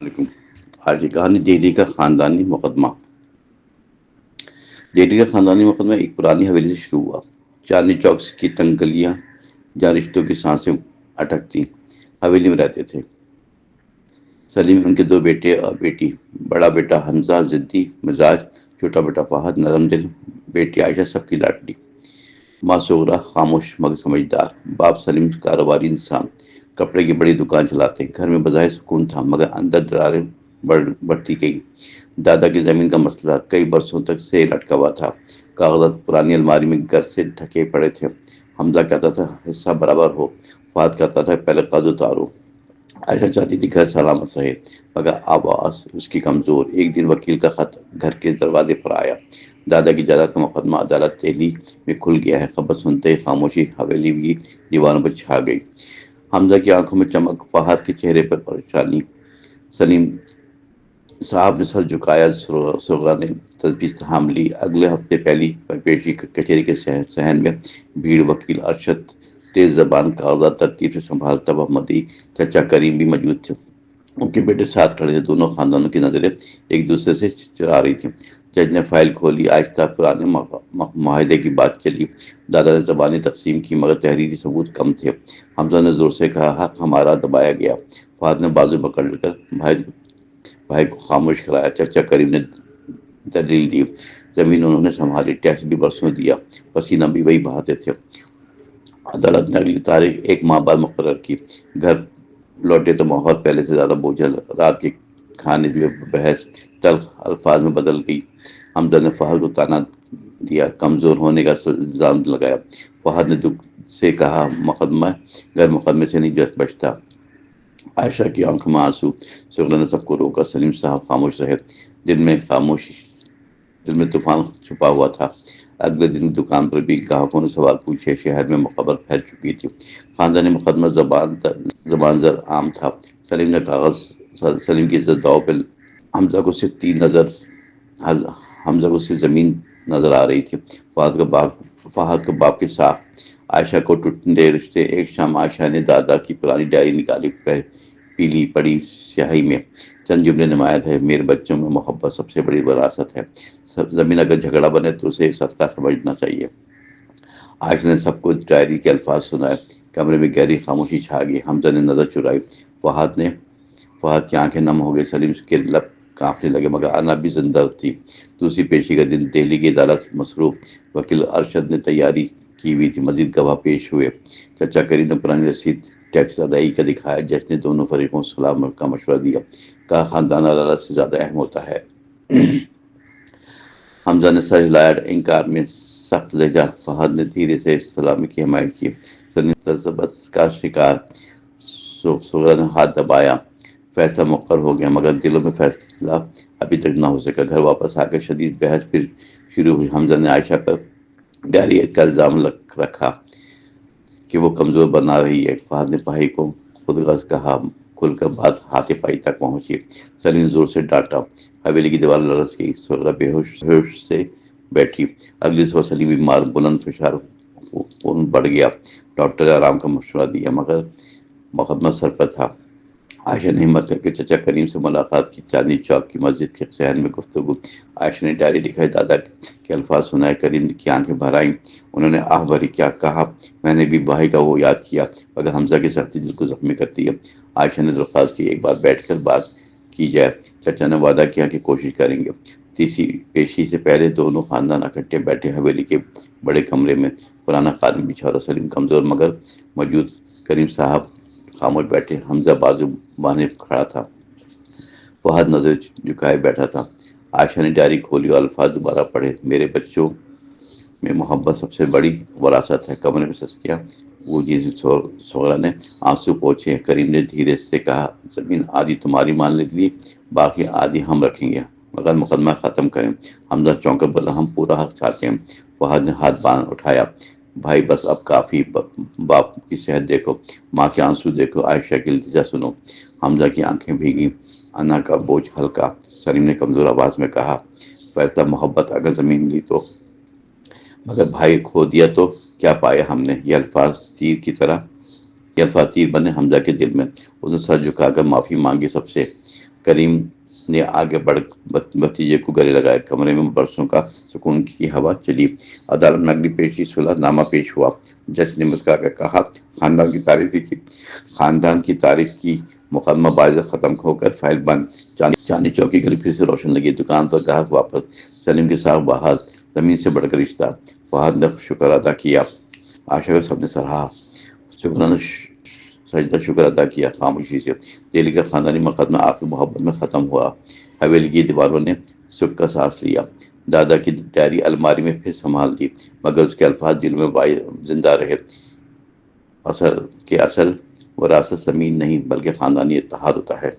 علیکم۔ آج کی کہانی دہلی کا خاندانی مقدمہ۔ دہلی کا خاندانی مقدمہ ایک پرانی حویلی سے شروع ہوا۔ چاندنی چوک کی تنگ گلیاں جہاں رشتوں کی سانسیں اٹکتی، حویلی میں رہتے تھے سلیم، ان کے دو بیٹے اور بیٹی۔ بڑا بیٹا حمزہ ضدی مزاج، چھوٹا بیٹا فہد نرم دل، بیٹی عائشہ سب کی لاڈلی، ماں سغرا خاموش مگر سمجھدار، باپ سلیم کاروباری انسان، کپڑے کی بڑی دکان چلاتے۔ گھر میں بظاہر سکون تھا مگر اندر دراریں بڑھتی گئی۔ دادا کی زمین کا مسئلہ کئی برسوں تک سے لٹکا ہوا تھا، کاغذات پرانی الماری میں گر سے ڈھکے پڑے تھے۔ حمزہ کہتا تھا حصہ برابر ہو، فہد کہتا تھا پہلے قرض اتارو، عائشہ چاہتی تھی گھر سلامت رہے مگر آواز اس کی کمزور۔ ایک دن وکیل کا خط گھر کے دروازے پر آیا، دادا کی جائیداد کا مقدمہ عدالت دہلی میں کھل گیا ہے۔ خبر سنتے ہی خاموشی حویلی کی دیواروں پر چھا گئی۔ حمزہ کی آنکھوں میں چمک، فہد کے چہرے پر پریشانی۔ سلیم صاحب نے سر جھکایا، سغرا نے تسبیح تھام لی۔ اگلے ہفتے پہلی پیشی کچہری کے صحن میں بھیڑ، وکیل ارشد تیز زبان کاغذات ترتیب سے سنبھالتا ہوا، مدعی چچا کریم بھی موجود تھے۔ ان کے بیٹے ساتھ کھڑے تھے، دونوں خاندانوں کی نظریں ایک دوسرے سے چرا رہی تھیں۔ جج نے فائل کھولی، آہستہ پرانے معاہدے کی بات چلی۔ دادا نے زبانی تقسیم کی مگر تحریری ثبوت کم تھے۔ حمزہ نے زور سے کہا حق ہمارا دبایا گیا۔ فہد نے بازو پکڑ کر بھائی کو خاموش کرایا۔ چچا کریم نے دلیل دی، زمین انہوں نے سنبھالی، ٹیکس بھی برسوں دیا، پسینہ بھی وہی بہاتے تھے۔ عدالت نے اگلی تاریخ ایک ماہ بعد مقرر کی۔ گھر لوٹے تو ماحول پہلے سے زیادہ بوجھل۔ رات کے کھانے میں بحث تلخ الفاظ میں بدل گئی۔ حمزہ نے فہد کو تانا دیا، کمزور ہونے کا الزام لگایا۔ فہد نے دکھ سے کہا غیر مقدمے سے نہیں بچتا۔ عائشہ کی آنکھوں میں آنسو۔ سغرا نے سب کو روکا، سلیم صاحب خاموش رہے۔ دل میں طوفان چھپا ہوا تھا۔ اگلے دن دکان پر بھی گاہکوں نے سوال پوچھے، شہر میں خبر پھیل چکی تھی۔ خاندانی مقدمہ زبان زر عام تھا۔ سلیم کی عزت داؤ پہ، حمزہ کو صرف زمین نظر آ رہی تھی۔ فہد کا باپ کے ساتھ عائشہ کو ٹوٹنے رشتے۔ ایک شام عائشہ نے دادا کی پرانی ڈائری نکالی، پیلی پڑی سیاہی میں چند جملے نمایاں ہے، میرے بچوں میں محبت سب سے بڑی وراثت ہے، زمین اگر جھگڑا بنے تو اسے صدقہ سمجھنا چاہیے۔ عائشہ نے سب کو ڈائری کے الفاظ سنائے۔ کمرے میں گہری خاموشی چھا گئی۔ حمزہ نے نظر چرائی، فہد کی آنکھیں نم ہو گئی، سلیم کے لب کانپنے لگے مگر انا بھی زندہ تھی۔ دوسری پیشی کا دن، دہلی کی عدالت مصروف، وکیل ارشد نے تیاری کی ہوئی تھی، مزید گواہ پیش ہوئے۔ چچا کریم نے پرانی رسید ٹیکس ادائیگی کا دکھایا۔ جج نے دونوں فریقوں کو صلاح کا مشورہ دیا، کہا خاندان عدالت سے زیادہ اہم ہوتا ہے۔ حمزہ نے سر ہلایا، انکار میں سخت لہجہ۔ فہد نے دھیرے سے سلامی کی حمایت کی۔ سلیم تذبذب کا شکار، سغرا نے ہاتھ دبایا۔ فیصلہ مقرر ہو گیا مگر دلوں میں فیصلہ ابھی تک نہ ہو سکا۔ گھر واپس آ کر شدید بحث پھر شروع ہوئی۔ حمزہ نے عائشہ پر ڈائری کا الزام رکھا کہ وہ کمزور بنا رہی ہے۔ فہد نے بھائی کو خود غرض کہا، کھل کر بات ہاتھ پائی تک پہنچی۔ سلیم نے زور سے ڈانٹا، حویلی کی دیوار لرز گئی۔ سغرا بے ہوش سے بیٹھی۔ اگلی صبح سلیم بیمار، بلند فشار خون بڑھ گیا۔ ڈاکٹر نے آرام کا مشورہ دیا مگر مقدمہ سر پر تھا۔ عائشہ نے ہمت کر کے چچا کریم سے ملاقات کی۔ چاندنی چوک کی مسجد کے صحن میں گفتگو۔ عائشہ نے ڈائری دکھائی، دادا کے الفاظ سنائے۔ کریم کی آنکھیں بھر آئیں، انہوں نے آہ بھری، کیا کہا؟ میں نے بھی بھائی کا وہ یاد کیا مگر حمزہ کی سختی دل کو زخمی کرتی ہے۔ عائشہ نے درخواست کی، ایک بار بیٹھ کر بات کی جائے۔ چچا نے وعدہ کیا کہ کوشش کریں گے۔ تیسری پیشی سے پہلے دونوں خاندان اکٹھے بیٹھے حویلی کے بڑے کمرے میں۔ پرانا قالین بچھا ہوا، سلیم کمزور مگر موجود، کریم صاحب خاموش بیٹھے، حمزہ بازو باندھے کھڑا تھا، فہد نظر جھکائے بیٹھا تھا۔ عائشہ نے ڈائری کھولی اور الفاظ دوبارہ پڑھے، میرے بچوں میں محبت سب سے بڑی وراثت ہے۔ کمرے میں سسکیاں گونجی۔ سغرا نے آنسو پوچھے۔ کریم نے دھیرے سے کہا، زمین آدھی تمہاری مان لیجیے، باقی آدھی ہم رکھیں گے مگر مقدمہ ختم کریں۔ حمزہ چونکا بولا، ہم پورا حق چاہتے ہیں۔ فہد نے ہاتھ باندھ اٹھایا، بھائی بس اب کافی، باپ کی صحت دیکھو، ماں کے آنسو دیکھو، عائشہ کی التجا سنو۔ حمزہ کی آنکھیں بھیگی، انا کا بوجھ ہلکا۔ سلیم نے کمزور آواز میں کہا، فیصلہ محبت، اگر زمین لی تو، مگر بھائی کھو دیا تو کیا پایا ہم نے؟ یہ الفاظ تیر بنے حمزہ کے دل میں۔ اس نے سر جھکا کر معافی مانگی سب سے، کریم نے آگے بڑھ بھتیجے کو گلے لگایا۔ کمرے میں برسوں کا سکون کی ہوا چلی۔ عدالت میں اگلی پیشی صلح نامہ پیش ہوا۔ جج نے مسکرا کر کہا، خاندان کی تاریخ کی مقدمہ باعث ختم ہو کر فائل بند۔ چاندنی چوک کی گلی پھر سے روشن لگی۔ دکان پر گاہک واپس، سلیم کے ساتھ بحال، زمین سے بڑھ کر رشتہ۔ فہد نے شکر ادا کیا، عائشہ کو سب نے سراہا، شکرانہ سجدہ شکر ادا کیا خاموشی سے۔ دہلی کا خاندانی مقدمہ آخر محبت میں ختم ہوا۔ حویلی کی دیواروں نے سکھ کا سانس لیا۔ دادا کی ڈائری الماری میں پھر سنبھال دی، مگر اس کے الفاظ دل میں زندہ رہے۔ اصل وراثت زمین نہیں بلکہ خاندانی اتحاد ہوتا ہے۔